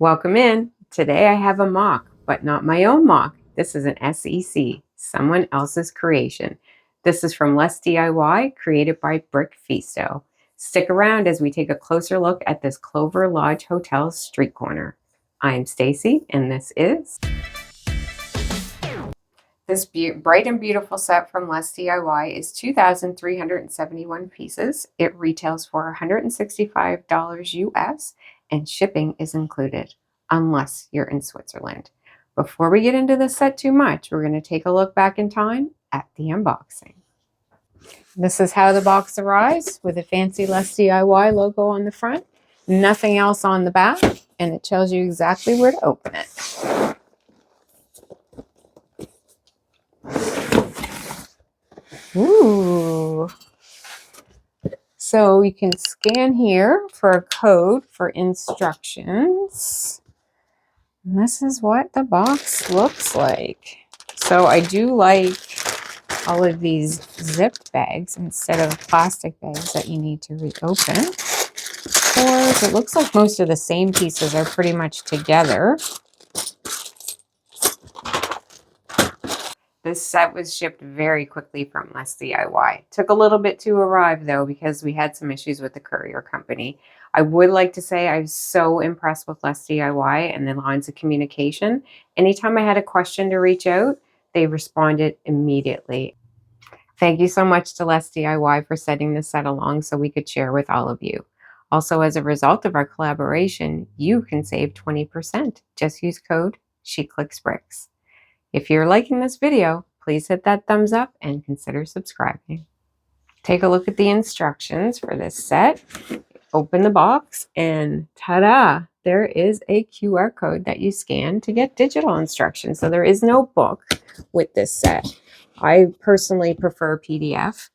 Welcome in. Today I have a MOC, but not my own MOC. This is an SEC, someone else's creation. This is from LesDiy, created by Brickphisto. Stick around as we take a closer look at this Clover Lodge Hotel street corner. I'm Stacy, and this is this bright and beautiful set from LesDiy is 2,371 pieces. It retails for $165 US, and shipping is included, unless you're in Switzerland. Before we get into this set too much, we're going to take a look back in time at the unboxing. This is how the box arrives, with a fancy LesDiy logo on the front, nothing else on the back, and it tells you exactly where to open it. Ooh. So you can scan here for a code for instructions. And this is what the box looks like. So I do like all of these zip bags instead of plastic bags that you need to reopen. Or it looks like most of the same pieces are pretty much together. This set was shipped very quickly from LesDiy. Took a little bit to arrive though, because we had some issues with the courier company. I would like to say I'm so impressed with LesDiy and the lines of communication. Anytime I had a question to reach out, they responded immediately. Thank you so much to LesDiy for sending this set along so we could share with all of you. Also, as a result of our collaboration, you can save 20%. Just use code SheClicksBricks. If you're liking this video, please hit that thumbs up and consider subscribing. Take a look at the instructions for this set. Open the box and ta-da! There is a QR code that you scan to get digital instructions. So there is no book with this set. I personally prefer PDF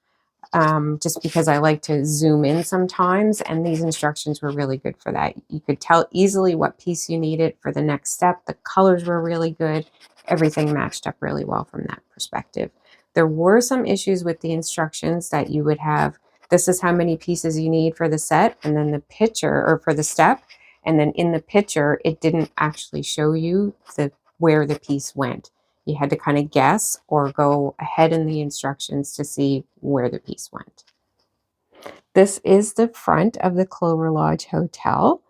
just because I like to zoom in sometimes, and these instructions were really good for that. You could tell easily what piece you needed for the next step. The colors were really good. Everything matched up really well from that perspective. There were some issues with the instructions that you would have. This is how many pieces you need for the set, and then the picture, or for the step, and then in the picture, it didn't actually show you where the piece went. You had to kind of guess or go ahead in the instructions to see where the piece went. This is the front of the Clover Lodge Hotel.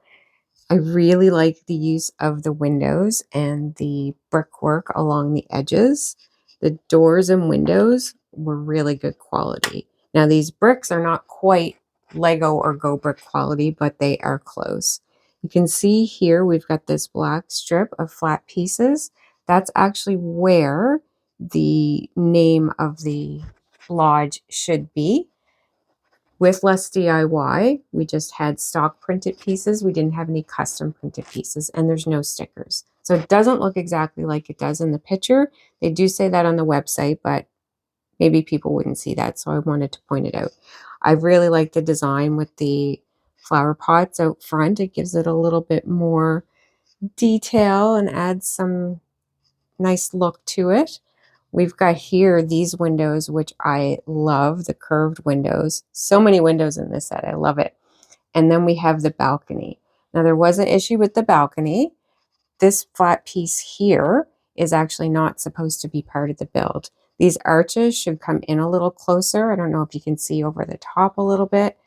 I really like the use of the windows and the brickwork along the edges. The doors and windows were really good quality. Now these bricks are not quite Lego or Go Brick quality, but they are close. You can see here we've got this black strip of flat pieces. That's actually where the name of the lodge should be. With LesDiy, we just had stock printed pieces. We didn't have any custom printed pieces, and there's no stickers. So it doesn't look exactly like it does in the picture. They do say that on the website, but maybe people wouldn't see that, so I wanted to point it out. I really like the design with the flower pots out front. It gives it a little bit more detail and adds some nice look to it. We've got here these windows, which I love, the curved windows. So many windows in this set. I love it. And then we have the balcony. Now, there was an issue with the balcony. This flat piece here is actually not supposed to be part of the build. These arches should come in a little closer. I don't know if you can see over the top a little bit.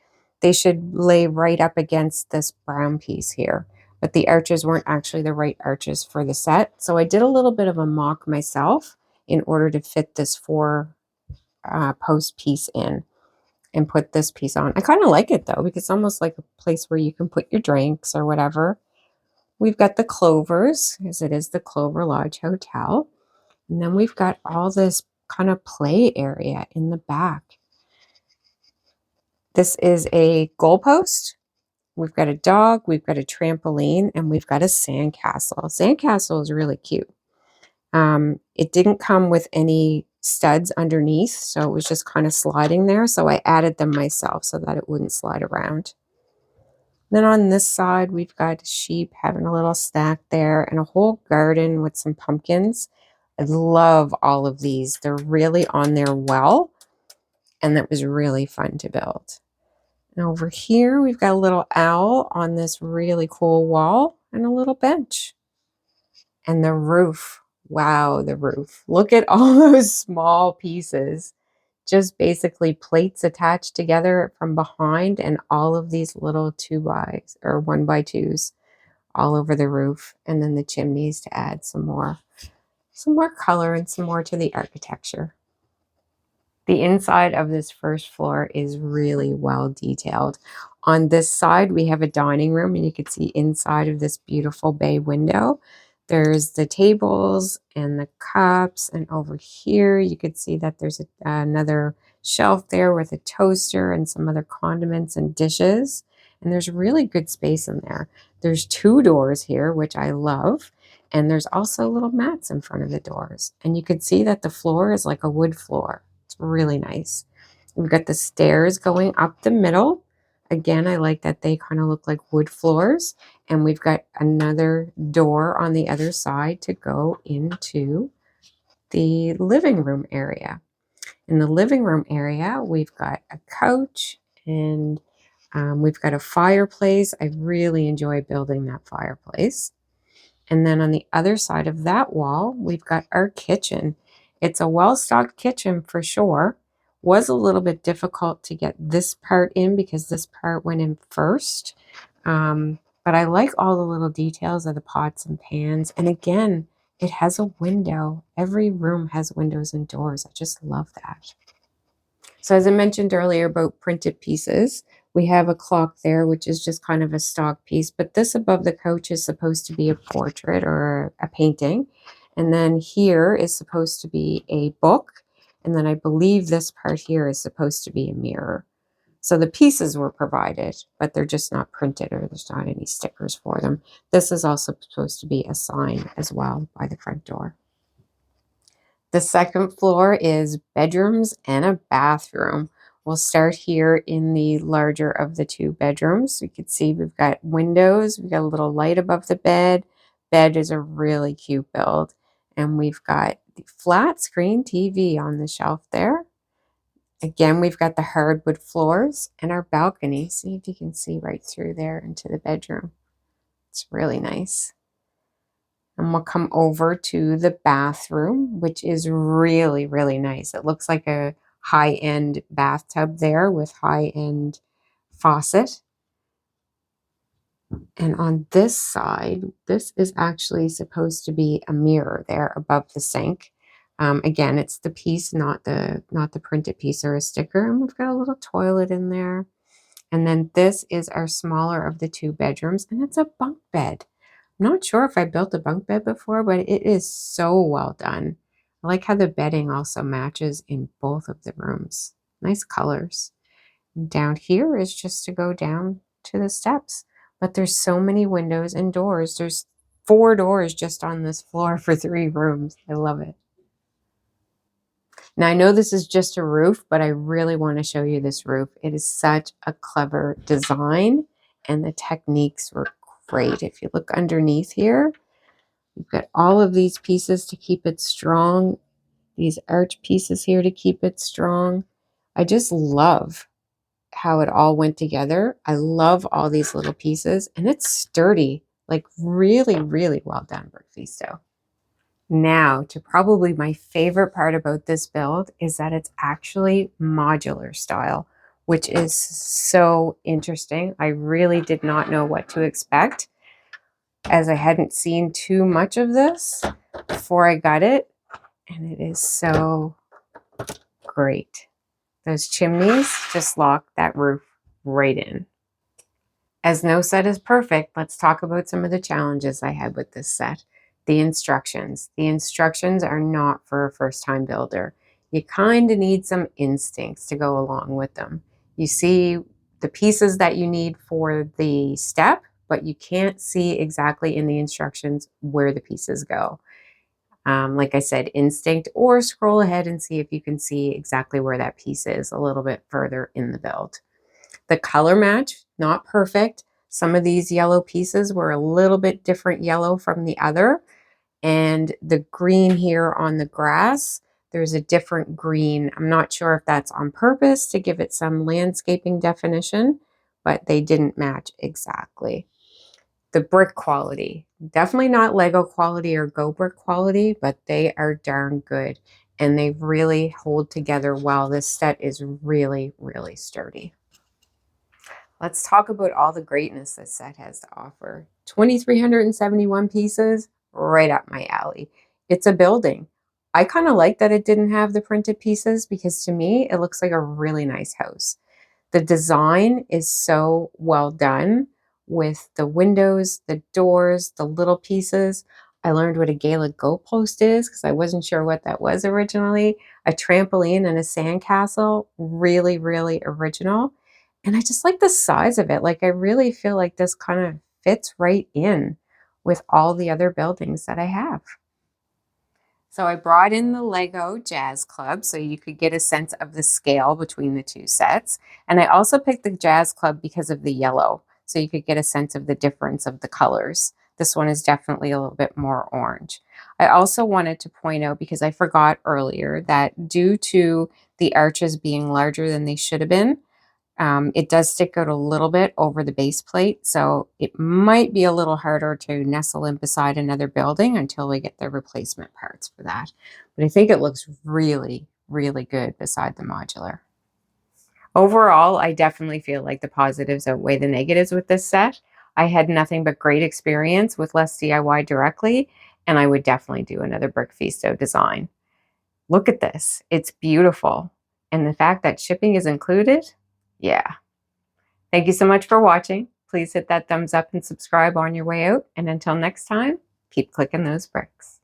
They should lay right up against this brown piece here. But the arches weren't actually the right arches for the set. So I did a little bit of a mock myself in order to fit this post piece in and put this piece on. I kind of like it though, because it's almost like a place where you can put your drinks or whatever. We've got the clovers, because it is the Clover Lodge Hotel. And then we've got all this kind of play area in the back. This is a goalpost. We've got a dog, we've got a trampoline, and we've got a sandcastle. Sandcastle is really cute. It didn't come with any studs underneath, so it was just kind of sliding there. So I added them myself so that it wouldn't slide around. Then on this side, we've got sheep having a little snack there and a whole garden with some pumpkins. I love all of these. They're really on there well, and that was really fun to build. And over here, we've got a little owl on this really cool wall. and a little bench. And the roof. Wow, the roof. Look at all those small pieces. Just basically plates attached together from behind and all of these little 2x or 1x2s all over the roof. And then the chimneys to add some more color and some more to the architecture. The inside of this first floor is really well detailed. On this side, we have a dining room, and you can see inside of this beautiful bay window. There's the tables and the cups, and over here you could see that there's another shelf there with a toaster and some other condiments and dishes. And there's really good space in there. There's 2 doors here, which I love. And there's also little mats in front of the doors. And you can see that the floor is like a wood floor. It's really nice. We've got the stairs going up the middle. Again, I like that they kind of look like wood floors. And we've got another door on the other side to go into the living room area. In the living room area, we've got a couch and we've got a fireplace. I really enjoy building that fireplace. And then on the other side of that wall, we've got our kitchen. It's a well-stocked kitchen for sure. Was a little bit difficult to get this part in because this part went in first. But I like all the little details of the pots and pans. And again, it has a window. Every room has windows and doors. I just love that. So as I mentioned earlier about printed pieces, we have a clock there, which is just kind of a stock piece, but this above the couch is supposed to be a portrait or a painting. And then here is supposed to be a book. And then I believe this part here is supposed to be a mirror. So the pieces were provided, but they're just not printed or there's not any stickers for them. This is also supposed to be a sign as well by the front door. The second floor is bedrooms and a bathroom. We'll start here in the larger of the 2 bedrooms. You can see we've got windows. We've got a little light above the bed. Bed is a really cute build. And we've got the flat screen TV on the shelf there. Again, we've got the hardwood floors and our balcony. See if you can see right through there into the bedroom. It's really nice. And we'll come over to the bathroom, which is really, really nice. It looks like a high-end bathtub there with high-end faucet. And on this side, this is actually supposed to be a mirror there above the sink. Again, it's the piece, not the printed piece or a sticker. And we've got a little toilet in there. And then this is our smaller of the 2 bedrooms, and it's a bunk bed. I'm not sure if I built a bunk bed before, but it is so well done. I like how the bedding also matches in both of the rooms. Nice colors. And down here is just to go down to the steps. But there's so many windows and doors. There's 4 doors just on this floor for 3 rooms. I love it. Now, I know this is just a roof, but I really want to show you this roof. It is such a clever design, and the techniques were great. If you look underneath here, you've got all of these pieces to keep it strong, these arch pieces here to keep it strong. I just love how it all went together. I love all these little pieces, and it's sturdy, like really, really well done, Brickphisto. Now, to probably my favorite part about this build is that it's actually modular style, which is so interesting. I really did not know what to expect, as I hadn't seen too much of this before I got it, and it is so great. Those chimneys just lock that roof right in. As no set is perfect, let's talk about some of the challenges I had with this set. The instructions. The instructions are not for a first-time builder. You kind of need some instincts to go along with them. You see the pieces that you need for the step, but you can't see exactly in the instructions where the pieces go. Like I said, instinct, or scroll ahead and see if you can see exactly where that piece is a little bit further in the build. The color match, not perfect. Some of these yellow pieces were a little bit different yellow from the other. And the green here on the grass, there's a different green. I'm not sure if that's on purpose to give it some landscaping definition, but they didn't match exactly. The brick quality, definitely not Lego quality or gobrick quality, but they are darn good. And they really hold together well. This set is really, really sturdy. Let's talk about all the greatness this set has to offer. 2,371 pieces, right up my alley. It's a building. I kind of like that it didn't have the printed pieces because to me, it looks like a really nice house. The design is so well done with the windows, the doors, the little pieces. I learned what a Gaelic goalpost is because I wasn't sure what that was originally. A trampoline and a sandcastle, really, really original. And I just like the size of it. Like I really feel like this kind of fits right in with all the other buildings that I have. So I brought in the Lego Jazz Club so you could get a sense of the scale between the two sets. And I also picked the Jazz Club because of the yellow, so you could get a sense of the difference of the colors. This one is definitely a little bit more orange. I also wanted to point out, because I forgot earlier, that due to the arches being larger than they should have been, it does stick out a little bit over the base plate, so it might be a little harder to nestle in beside another building until we get the replacement parts for that. But I think it looks really, really good beside the modular. Overall, I definitely feel like the positives outweigh the negatives with this set. I had nothing but great experience with LesDiy directly, and I would definitely do another Brickphisto design. Look at this. It's beautiful. And the fact that shipping is included, yeah. Thank you so much for watching. Please hit that thumbs up and subscribe on your way out. And until next time, keep clicking those bricks.